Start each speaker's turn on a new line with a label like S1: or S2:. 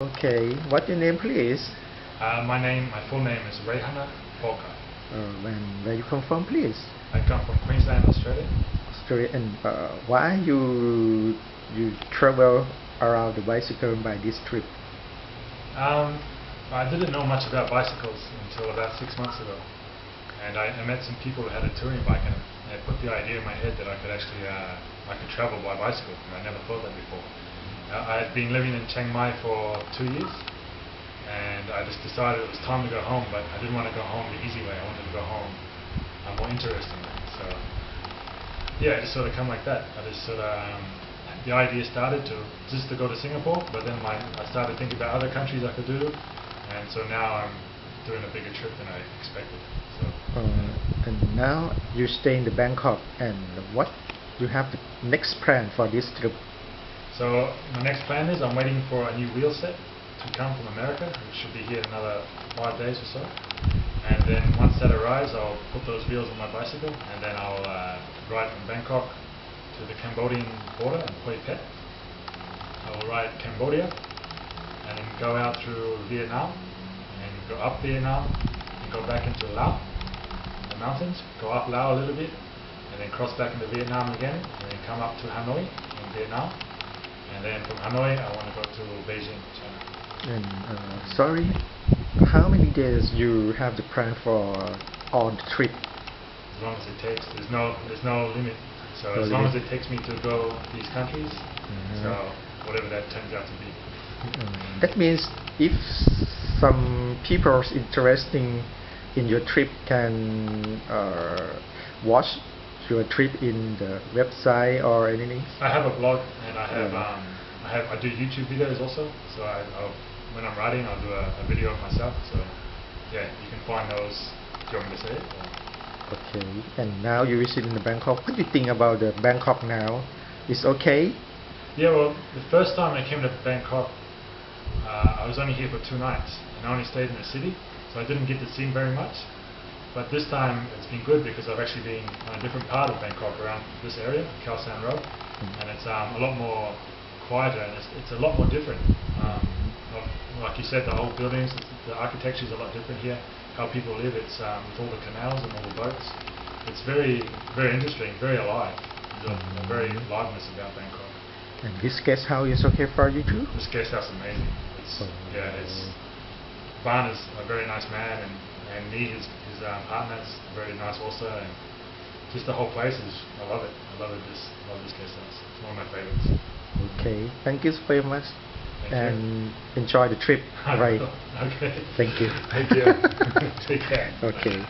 S1: Okay, what's your name, please?
S2: My full name is Ray Pokai.
S1: And where you come from, please?
S2: I come from Queensland, Australia.
S1: Australia, and why you travel around the bicycle by this trip?
S2: I didn't know much about bicycles until about 6 months ago, and I met some people who had a touring bike, and it put the idea in my head that I could actually travel by bicycle, and I never thought that before. I had been living in Chiang Mai for 2 years, and I just decided it was time to go home, but I didn't want to go home the easy way. I wanted to go home a more interesting way. So yeah, it just sort of come like that. The idea started just to go to Singapore, but then I started thinking about other countries I could do, and so now I'm doing a bigger trip than I expected. So
S1: And now you stay in the Bangkok, and what you have the next plan for this trip?
S2: So my next plan is I'm waiting for a new wheel set to come from America, which should be here in another 5 days or so. And then once that arrives, I'll put those wheels on my bicycle, and then I'll ride from Bangkok to the Cambodian border in Hoi Phet. I will ride Cambodia, and then go out through Vietnam, and go up Vietnam, and go back into Laos, the mountains, go up Laos a little bit, and then cross back into Vietnam again, and then come up to Hanoi in Vietnam. And then from Hanoi, I want to go to Beijing, China.
S1: And sorry, how many days you have the plan for all the trip?
S2: As long as it takes. There's no limit. So as long as it takes me to go these countries, so whatever that turns out to be.
S1: That means if some people interested in your trip can watch your trip in the website or anything?
S2: I have a blog, and I do YouTube videos also. So when I'm riding, I'll do a video of myself. So yeah, you can find those. Do you want me to say it?
S1: Okay. And now you visit in the Bangkok. What do you think about the Bangkok now? It's okay?
S2: Yeah. Well, the first time I came to Bangkok, I was only here for 2 nights, and I only stayed in the city, so I didn't get to see very much. But this time it's been good because I've actually been on a different part of Bangkok around this area, Khao San Road, and it's a lot more quieter, and it's a lot more different. Like you said, the whole buildings, the architecture is a lot different here. How people live, it's with all the canals and all the boats. It's very, very interesting, very alive. There's a very aliveness about Bangkok.
S1: And this guest house is okay for you too?
S2: This guest house is amazing. Ban is a very nice man, and me, his partner, is very nice also, and just the whole place is, I love it. I love this guest house. It's one of my favorites.
S1: Okay, thank you very much.
S2: Thank
S1: and you. Enjoy the trip. Right.
S2: Okay.
S1: Thank you.
S2: Thank you. Take care.
S1: Okay.